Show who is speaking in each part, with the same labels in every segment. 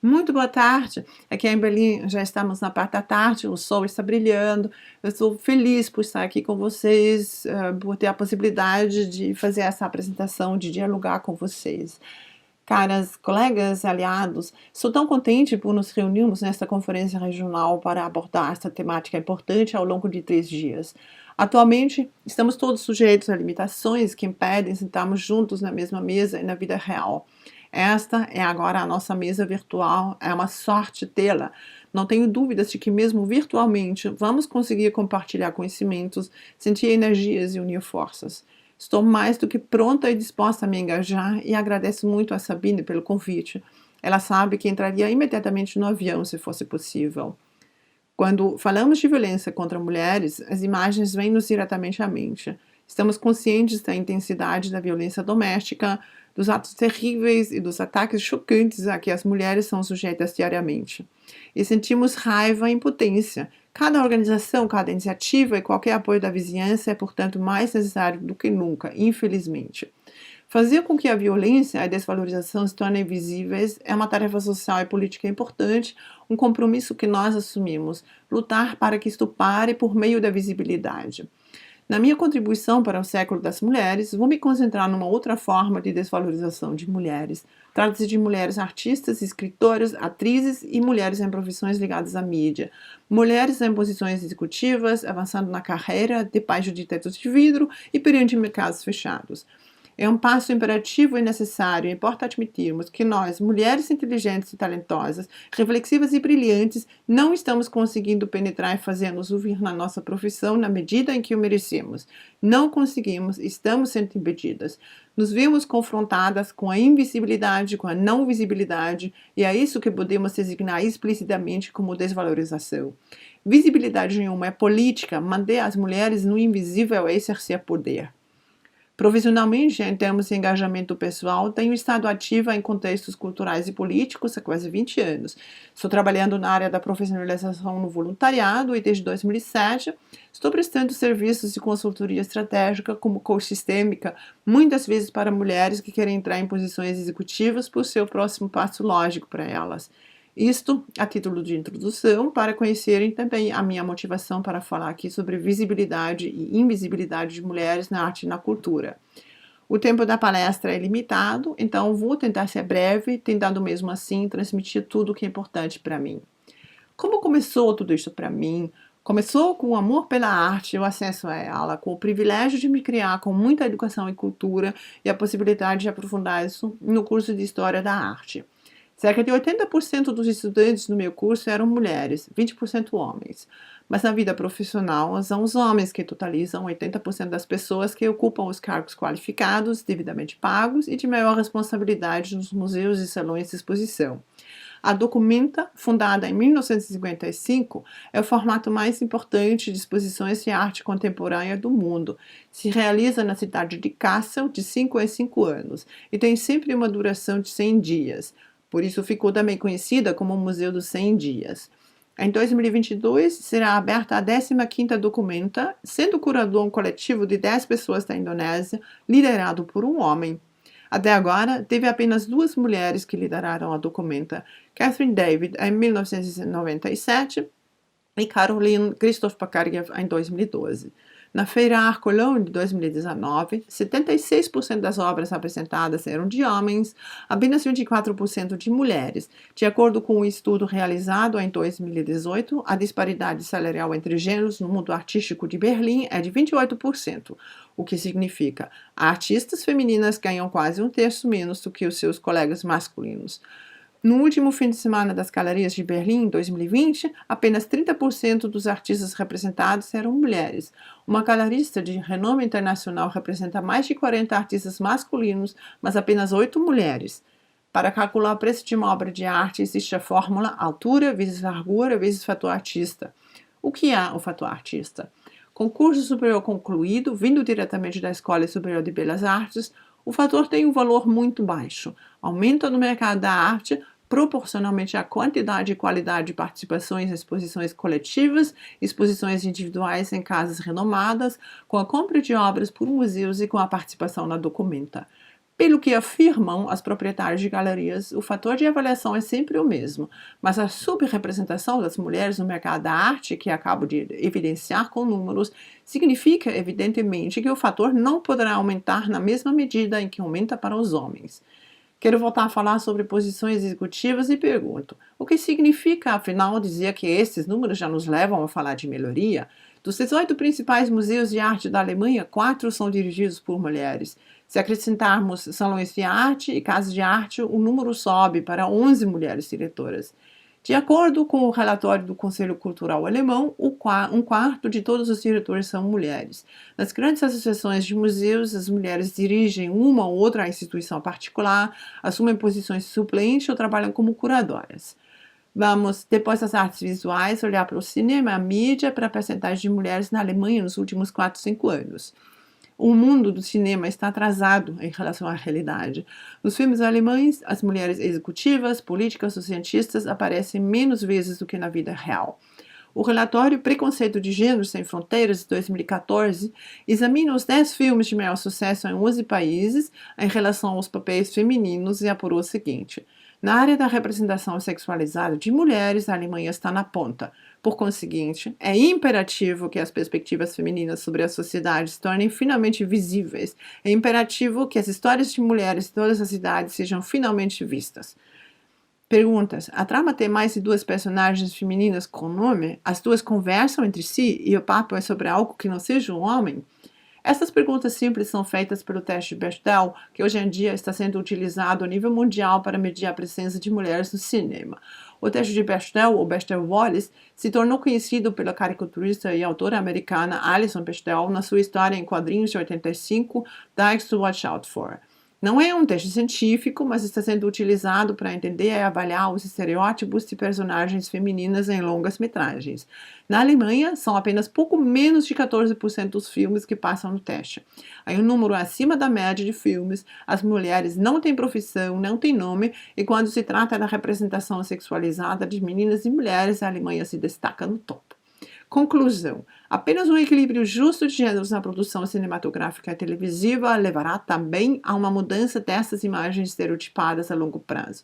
Speaker 1: Muito boa tarde. Aqui em Berlim já estamos na parte da tarde, o sol está brilhando. Eu estou feliz por estar aqui com vocês, por ter a possibilidade de fazer essa apresentação, de dialogar com vocês. Caras colegas, aliados, sou tão contente por nos reunirmos nesta conferência regional para abordar esta temática importante ao longo de 3 dias. Atualmente, estamos todos sujeitos a limitações que impedem sentarmos juntos na mesma mesa e na vida real. Esta é agora a nossa mesa virtual, é uma sorte tê-la. Não tenho dúvidas de que, mesmo virtualmente, vamos conseguir compartilhar conhecimentos, sentir energias e unir forças. Estou mais do que pronta e disposta a me engajar e agradeço muito a Sabine pelo convite. Ela sabe que entraria imediatamente no avião se fosse possível. Quando falamos de violência contra mulheres, as imagens vêm-nos diretamente à mente. Estamos conscientes da intensidade da violência doméstica, dos atos terríveis e dos ataques chocantes a que as mulheres são sujeitas diariamente. E sentimos raiva e impotência. Cada organização, cada iniciativa e qualquer apoio da vizinhança é, portanto, mais necessário do que nunca, infelizmente. Fazer com que a violência e a desvalorização se tornem visíveis é uma tarefa social e política importante, um compromisso que nós assumimos, lutar para que isto pare por meio da visibilidade. Na minha contribuição para o século das mulheres, vou me concentrar numa outra forma de desvalorização de mulheres. Trata-se de mulheres artistas, escritoras, atrizes e mulheres em profissões ligadas à mídia. Mulheres em posições executivas, avançando na carreira, debaixo de tetos de vidro e perante mercados fechados. É um passo imperativo e necessário. Importa admitirmos que nós, mulheres inteligentes e talentosas, reflexivas e brilhantes, não estamos conseguindo penetrar e fazer-nos ouvir na nossa profissão na medida em que o merecemos. Não conseguimos, estamos sendo impedidas. Nos vemos confrontadas com a invisibilidade, com a não visibilidade, e é isso que podemos designar explicitamente como desvalorização. Visibilidade nenhuma é política, manter as mulheres no invisível é exercer poder. Profissionalmente, em termos de engajamento pessoal, tenho estado ativa em contextos culturais e políticos há quase 20 anos. Estou trabalhando na área da profissionalização no voluntariado e, desde 2007, estou prestando serviços de consultoria estratégica como coach sistêmica, muitas vezes para mulheres que querem entrar em posições executivas por ser o próximo passo lógico para elas. Isto a título de introdução, para conhecerem também a minha motivação para falar aqui sobre visibilidade e invisibilidade de mulheres na arte e na cultura. O tempo da palestra é limitado, então vou tentar ser breve, tentando mesmo assim transmitir tudo o que é importante para mim. Como começou tudo isso para mim? Começou com o amor pela arte e o acesso a ela, com o privilégio de me criar com muita educação e cultura e a possibilidade de aprofundar isso no curso de História da Arte. Cerca de 80% dos estudantes no meu curso eram mulheres, 20% homens. Mas na vida profissional, são os homens que totalizam 80% das pessoas que ocupam os cargos qualificados, devidamente pagos e de maior responsabilidade nos museus e salões de exposição. A Documenta, fundada em 1955, é o formato mais importante de exposições de arte contemporânea do mundo. Se realiza na cidade de Kassel de 5 em 5 anos e tem sempre uma duração de 100 dias. Por isso ficou também conhecida como o Museu dos 100 Dias. Em 2022, será aberta a 15ª Documenta, sendo curador um coletivo de 10 pessoas da Indonésia, liderado por um homem. Até agora, teve apenas 2 mulheres que lideraram a Documenta, Catherine David em 1997 e Caroline Christoph Pakariev em 2012. Na Feira Art Cologne de 2019, 76% das obras apresentadas eram de homens, apenas 24% de mulheres. De acordo com um estudo realizado em 2018, a disparidade salarial entre gêneros no mundo artístico de Berlim é de 28%, o que significa que artistas femininas ganham quase 1/3 menos do que os seus colegas masculinos. No último fim de semana das galerias de Berlim, em 2020, apenas 30% dos artistas representados eram mulheres. Uma galerista de renome internacional representa mais de 40 artistas masculinos, mas apenas 8 mulheres. Para calcular o preço de uma obra de arte, existe a fórmula altura vezes largura vezes fator artista. O que é o fator artista? Com curso superior concluído, vindo diretamente da Escola Superior de Belas Artes, o fator tem um valor muito baixo. Aumenta no mercado da arte proporcionalmente à quantidade e qualidade de participações em exposições coletivas, exposições individuais em casas renomadas, com a compra de obras por museus e com a participação na Documenta. Pelo que afirmam as proprietárias de galerias, o fator de avaliação é sempre o mesmo, mas a subrepresentação das mulheres no mercado da arte, que acabo de evidenciar com números, significa, evidentemente, que o fator não poderá aumentar na mesma medida em que aumenta para os homens. Quero voltar a falar sobre posições executivas e pergunto: o que significa, afinal, dizer que esses números já nos levam a falar de melhoria? Dos 18 principais museus de arte da Alemanha, 4 são dirigidos por mulheres. Se acrescentarmos salões de arte e casas de arte, o número sobe para 11 mulheres diretoras. De acordo com o relatório do Conselho Cultural Alemão, um quarto de todos os diretores são mulheres. Nas grandes associações de museus, as mulheres dirigem uma ou outra instituição particular, assumem posições suplentes ou trabalham como curadoras. Vamos, depois das artes visuais, olhar para o cinema, a mídia, para a percentagem de mulheres na Alemanha nos últimos 4, 5 anos. O mundo do cinema está atrasado em relação à realidade. Nos filmes alemães, as mulheres executivas, políticas ou cientistas aparecem menos vezes do que na vida real. O relatório Preconceito de Gênero Sem Fronteiras, de 2014, examina os 10 filmes de maior sucesso em 11 países em relação aos papéis femininos e apurou o seguinte: na área da representação sexualizada de mulheres, a Alemanha está na ponta. Por conseguinte, é imperativo que as perspectivas femininas sobre a sociedade se tornem finalmente visíveis. É imperativo que as histórias de mulheres de todas as idades sejam finalmente vistas. Perguntas: a trama tem mais de 2 personagens femininas com nome? As duas conversam entre si e o papo é sobre algo que não seja um homem? Essas perguntas simples são feitas pelo teste Bechdel, que hoje em dia está sendo utilizado a nível mundial para medir a presença de mulheres no cinema. O teste de Bechdel, ou Bechdel-Wallace, se tornou conhecido pela caricaturista e autora americana Alison Bechdel na sua história em quadrinhos de 85, Dykes to Watch Out For. Não é um teste científico, mas está sendo utilizado para entender e avaliar os estereótipos de personagens femininas em longas metragens. Na Alemanha, são apenas pouco menos de 14% dos filmes que passam no teste. Aí um número acima da média de filmes, as mulheres não têm profissão, não têm nome, e quando se trata da representação sexualizada de meninas e mulheres, a Alemanha se destaca no topo. Conclusão: apenas um equilíbrio justo de gêneros na produção cinematográfica e televisiva levará também a uma mudança dessas imagens estereotipadas a longo prazo.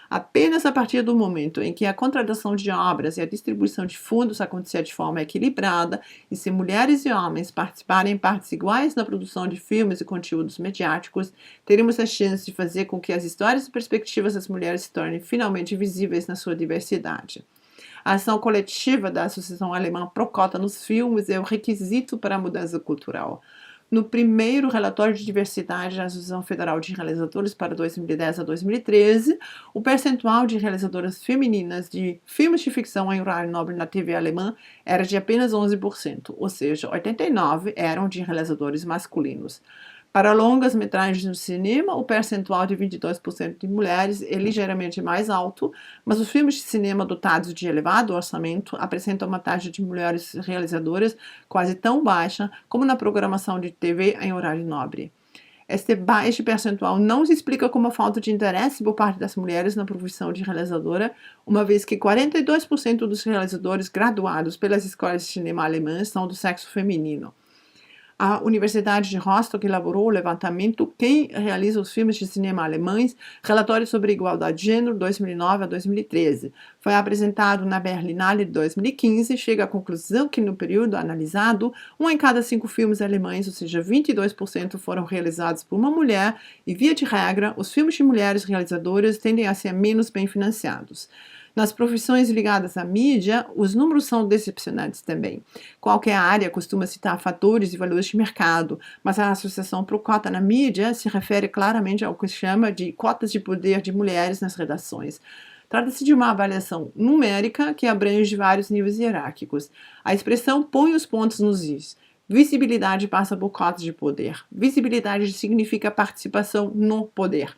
Speaker 1: Apenas a partir do momento em que a contratação de obras e a distribuição de fundos acontecer de forma equilibrada e se mulheres e homens participarem em partes iguais na produção de filmes e conteúdos mediáticos, teremos a chance de fazer com que as histórias e perspectivas das mulheres se tornem finalmente visíveis na sua diversidade. A ação coletiva da Associação Alemã Pro-Cota nos filmes é o requisito para a mudança cultural. No primeiro relatório de diversidade da Associação Federal de Realizadores para 2010 a 2013, o percentual de realizadoras femininas de filmes de ficção em horário nobre na TV alemã era de apenas 11%, ou seja, 89% eram de realizadores masculinos. Para longas metragens no cinema, o percentual de 22% de mulheres é ligeiramente mais alto, mas os filmes de cinema dotados de elevado orçamento apresentam uma taxa de mulheres realizadoras quase tão baixa como na programação de TV em horário nobre. Este baixo percentual não se explica como a falta de interesse por parte das mulheres na profissão de realizadora, uma vez que 42% dos realizadores graduados pelas escolas de cinema alemãs são do sexo feminino. A Universidade de Rostock elaborou o levantamento Quem realiza os filmes de cinema alemães, relatório sobre igualdade de gênero 2009 a 2013. Foi apresentado na Berlinale de 2015 e chega à conclusão que no período analisado, 1 em cada 5 filmes alemães, ou seja, 22%, foram realizados por uma mulher e, via de regra, os filmes de mulheres realizadoras tendem a ser menos bem financiados. Nas profissões ligadas à mídia, os números são decepcionantes também. Qualquer área costuma citar fatores e valores de mercado, mas a Associação Pro-Cota na mídia se refere claramente ao que chama de cotas de poder de mulheres nas redações. Trata-se de uma avaliação numérica que abrange vários níveis hierárquicos. A expressão põe os pontos nos is. Visibilidade passa por cotas de poder. Visibilidade significa participação no poder.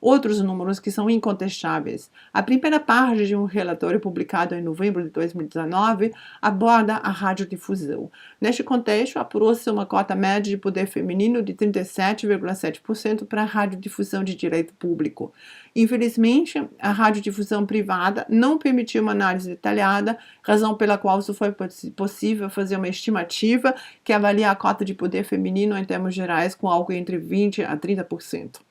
Speaker 1: Outros números que são incontestáveis. A primeira parte de um relatório publicado em novembro de 2019 aborda a radiodifusão. Neste contexto, apurou-se uma cota média de poder feminino de 37,7% para a radiodifusão de direito público. Infelizmente, a radiodifusão privada não permitiu uma análise detalhada, razão pela qual só foi possível fazer uma estimativa que avalia a cota de poder feminino em termos gerais com algo entre 20% a 30%.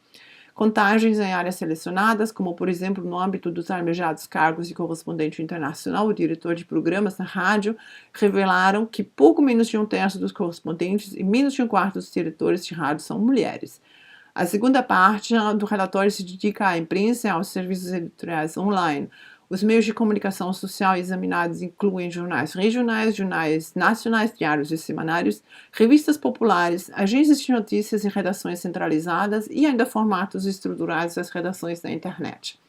Speaker 1: Contagens em áreas selecionadas, como por exemplo no âmbito dos almejados cargos de correspondente internacional ou diretor de programas na rádio, revelaram que pouco menos de um terço dos correspondentes e menos de um quarto dos diretores de rádio são mulheres. A segunda parte do relatório se dedica à imprensa e aos serviços editoriais online. Os meios de comunicação social examinados incluem jornais regionais, jornais nacionais, diários e semanários, revistas populares, agências de notícias e redações centralizadas e ainda formatos estruturados das redações da internet.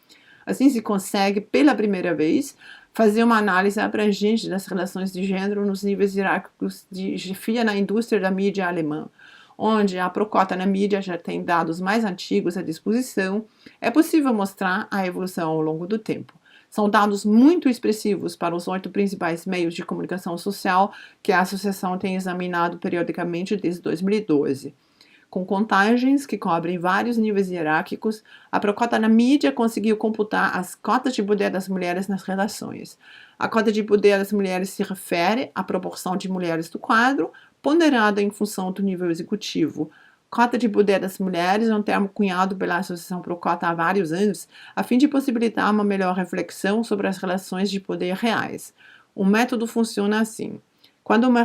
Speaker 1: Assim se consegue, pela primeira vez, fazer uma análise abrangente das relações de gênero nos níveis hierárquicos de chefia na indústria da mídia alemã. Onde a Procota na mídia já tem dados mais antigos à disposição, é possível mostrar a evolução ao longo do tempo. São dados muito expressivos para os 8 principais meios de comunicação social que a associação tem examinado periodicamente desde 2012. Com contagens que cobrem vários níveis hierárquicos, a Procota na mídia conseguiu computar as cotas de poder das mulheres nas redações. A cota de poder das mulheres se refere à proporção de mulheres do quadro, ponderada em função do nível executivo. Cota de poder das mulheres é um termo cunhado pela Associação Procota há vários anos, a fim de possibilitar uma melhor reflexão sobre as relações de poder reais. O método funciona assim. Quando uma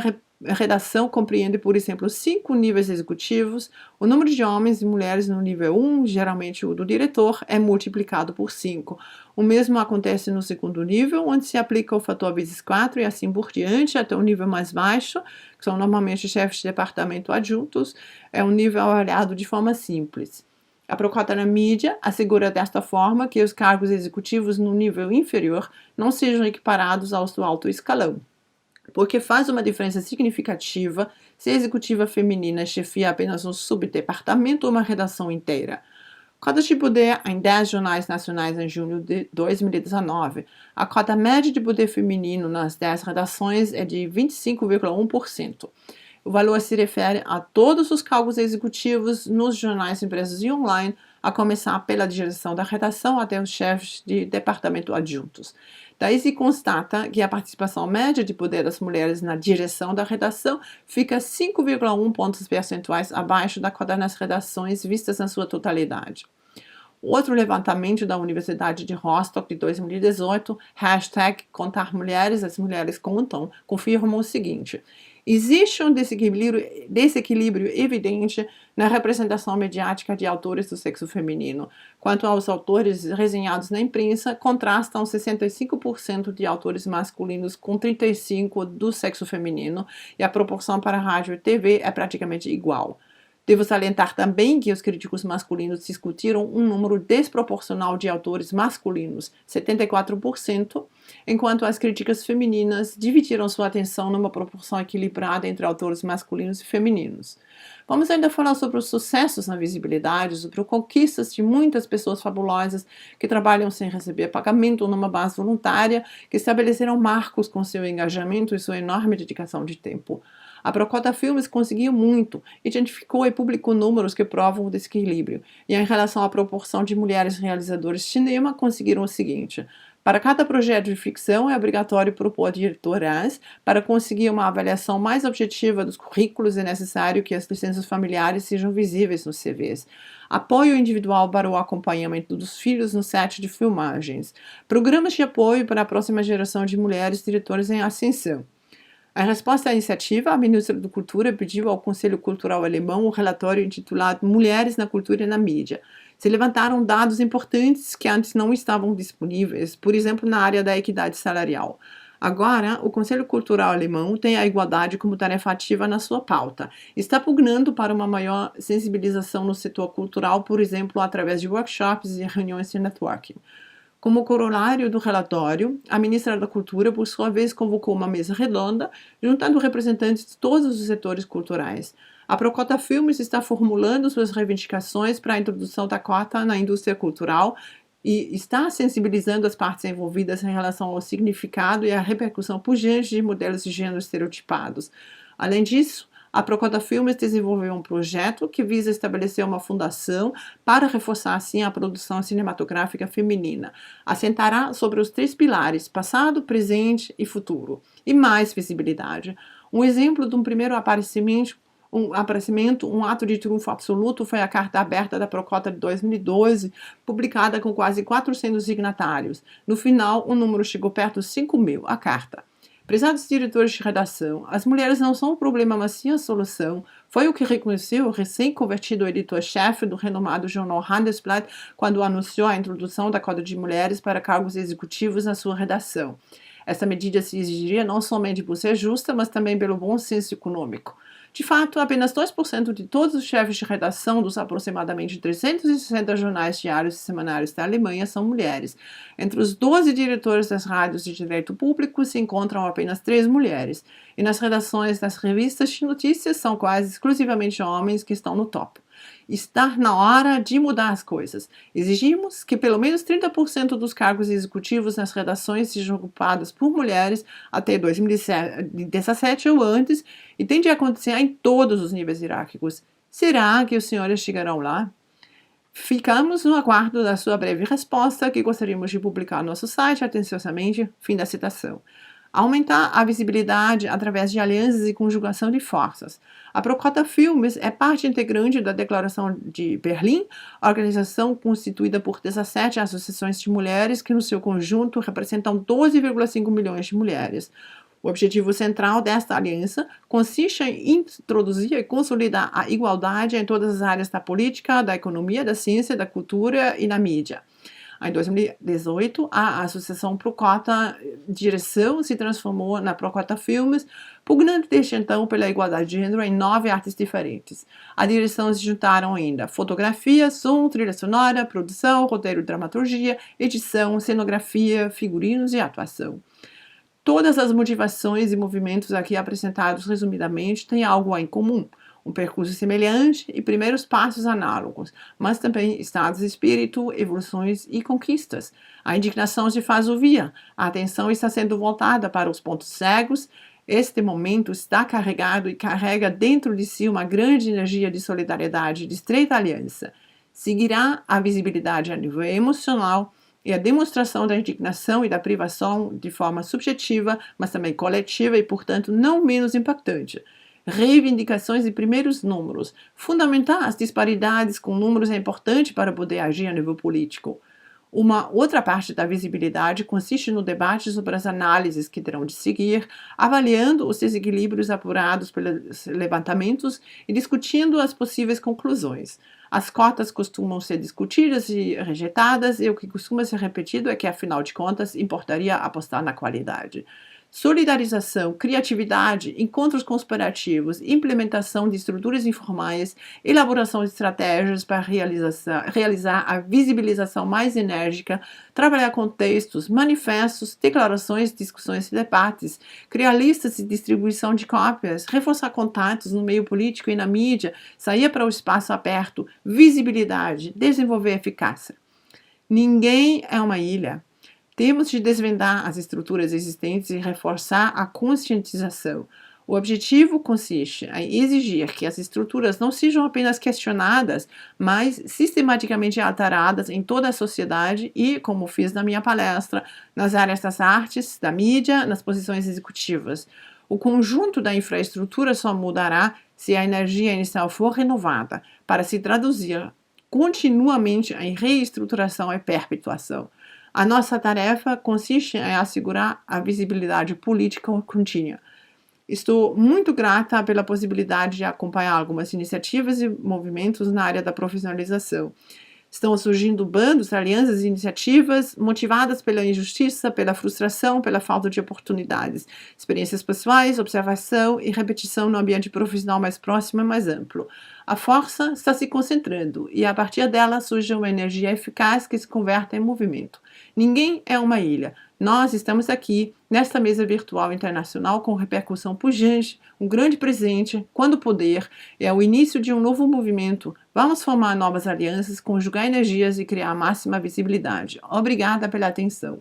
Speaker 1: redação compreende, por exemplo, 5 níveis executivos, o número de homens e mulheres no nível 1, geralmente o do diretor, é multiplicado por 5. O mesmo acontece no segundo nível, onde se aplica o fator vezes 4 e assim por diante, até o nível mais baixo, que são normalmente chefes de departamento adjuntos, é um nível avaliado de forma simples. A Procota na mídia assegura desta forma que os cargos executivos no nível inferior não sejam equiparados aos do alto escalão, porque faz uma diferença significativa se a executiva feminina chefia apenas um subdepartamento ou uma redação inteira. Cota de poder em 10 jornais nacionais em junho de 2019. A cota média de poder feminino nas 10 redações é de 25,1%. O valor se refere a todos os cargos executivos nos jornais impressos e online, a começar pela direção da redação até os chefes de departamento adjuntos. Daí se constata que a participação média de poder das mulheres na direção da redação fica 5,1 pontos percentuais abaixo da cota nas redações vistas na sua totalidade. Outro levantamento da Universidade de Rostock de 2018, #Contar Mulheres, as mulheres contam, confirma o seguinte: existe um desequilíbrio evidente na representação mediática de autores do sexo feminino. Quanto aos autores resenhados na imprensa, contrastam 65% de autores masculinos com 35% do sexo feminino, e a proporção para rádio e TV é praticamente igual. Devo salientar também que os críticos masculinos discutiram um número desproporcional de autores masculinos, 74%, enquanto as críticas femininas dividiram sua atenção numa proporção equilibrada entre autores masculinos e femininos. Vamos ainda falar sobre os sucessos na visibilidade, sobre conquistas de muitas pessoas fabulosas que trabalham sem receber pagamento ou numa base voluntária, que estabeleceram marcos com seu engajamento e sua enorme dedicação de tempo. A Procota Filmes conseguiu muito, identificou e publicou números que provam o desequilíbrio, e em relação à proporção de mulheres realizadoras de cinema, conseguiram o seguinte: para cada projeto de ficção é obrigatório propor diretoras. Para conseguir uma avaliação mais objetiva dos currículos é necessário que as licenças familiares sejam visíveis nos CVs. Apoio individual para o acompanhamento dos filhos no set de filmagens. Programas de apoio para a próxima geração de mulheres diretoras em ascensão. Em resposta à iniciativa, a ministra da Cultura pediu ao Conselho Cultural Alemão um relatório intitulado Mulheres na Cultura e na Mídia. Se levantaram dados importantes que antes não estavam disponíveis, por exemplo, na área da equidade salarial. Agora, o Conselho Cultural Alemão tem a igualdade como tarefa ativa na sua pauta. Está pugnando para uma maior sensibilização no setor cultural, por exemplo, através de workshops e reuniões de networking. Como corolário do relatório, a ministra da Cultura, por sua vez, convocou uma mesa redonda, juntando representantes de todos os setores culturais. A Procota Filmes está formulando suas reivindicações para a introdução da cota na indústria cultural e está sensibilizando as partes envolvidas em relação ao significado e à repercussão pujante de modelos de gênero estereotipados. Além disso, a Procota Filmes desenvolveu um projeto que visa estabelecer uma fundação para reforçar assim a produção cinematográfica feminina. Assentará sobre os 3 pilares, passado, presente e futuro, e mais visibilidade. Um exemplo de um primeiro aparecimento um ato de triunfo absoluto foi a carta aberta da Procota de 2012, publicada com quase 400 signatários. No final, o número chegou perto de 5.000, a carta. Prezados diretores de redação, as mulheres não são o problema, mas sim a solução. Foi o que reconheceu o recém-convertido editor-chefe do renomado jornal Handelsblatt quando anunciou a introdução da cota de mulheres para cargos executivos na sua redação. Essa medida se exigiria não somente por ser justa, mas também pelo bom senso econômico. De fato, apenas 2% de todos os chefes de redação dos aproximadamente 360 jornais diários e semanários da Alemanha são mulheres. Entre os 12 diretores das rádios de direito público se encontram apenas 3 mulheres. E nas redações das revistas de notícias são quase exclusivamente homens que estão no topo. Está na hora de mudar as coisas. Exigimos que pelo menos 30% dos cargos executivos nas redações sejam ocupados por mulheres até 2017 ou antes, e tem de acontecer em todos os níveis hierárquicos. Será que os senhores chegarão lá? Ficamos no aguardo da sua breve resposta, que gostaríamos de publicar no nosso site atenciosamente. Fim da citação. Aumentar a visibilidade através de alianças e conjugação de forças. A Procota Filmes é parte integrante da Declaração de Berlim, organização constituída por 17 associações de mulheres que, no seu conjunto, representam 12,5 milhões de mulheres. O objetivo central desta aliança consiste em introduzir e consolidar a igualdade em todas as áreas da política, da economia, da ciência, da cultura e da mídia. Em 2018, a Associação Procota Direção se transformou na Procota Filmes, pugnando desde então pela igualdade de gênero em 9 artes diferentes. À direção se juntaram ainda fotografia, som, trilha sonora, produção, roteiro e dramaturgia, edição, cenografia, figurinos e atuação. Todas as motivações e movimentos aqui apresentados resumidamente têm algo em comum. Um percurso semelhante e primeiros passos análogos, mas também estados de espírito, evoluções e conquistas. A indignação se faz ouvir, a atenção está sendo voltada para os pontos cegos. Este momento está carregado e carrega dentro de si uma grande energia de solidariedade e de estreita aliança. Seguirá a visibilidade a nível emocional e a demonstração da indignação e da privação de forma subjetiva, mas também coletiva e, portanto, não menos impactante. Reivindicações de primeiros números. Fundamentar as disparidades com números é importante para poder agir a nível político. Uma outra parte da visibilidade consiste no debate sobre as análises que terão de seguir, avaliando os desequilíbrios apurados pelos levantamentos e discutindo as possíveis conclusões. As cotas costumam ser discutidas e rejeitadas, e o que costuma ser repetido é que, afinal de contas, importaria apostar na qualidade. Solidarização, criatividade, encontros conspirativos, implementação de estruturas informais, elaboração de estratégias para realizar a visibilização mais enérgica, trabalhar com textos, manifestos, declarações, discussões e debates, criar listas de distribuição de cópias, reforçar contatos no meio político e na mídia, sair para o espaço aberto, visibilidade, desenvolver eficácia. Ninguém é uma ilha. Temos de desvendar as estruturas existentes e reforçar a conscientização. O objetivo consiste em exigir que as estruturas não sejam apenas questionadas, mas sistematicamente alteradas em toda a sociedade e, como fiz na minha palestra, nas áreas das artes, da mídia, nas posições executivas. O conjunto da infraestrutura só mudará se a energia inicial for renovada, para se traduzir continuamente em reestruturação e perpetuação. A nossa tarefa consiste em assegurar a visibilidade política contínua. Estou muito grata pela possibilidade de acompanhar algumas iniciativas e movimentos na área da profissionalização. Estão surgindo bandos, alianças e iniciativas motivadas pela injustiça, pela frustração, pela falta de oportunidades, experiências pessoais, observação e repetição no ambiente profissional mais próximo e mais amplo. A força está se concentrando e, a partir dela, surge uma energia eficaz que se converte em movimento. Ninguém é uma ilha. Nós estamos aqui, nesta mesa virtual internacional, com repercussão pujante, um grande presente, quando poder, é o início de um novo movimento. Vamos formar novas alianças, conjugar energias e criar a máxima visibilidade. Obrigada pela atenção.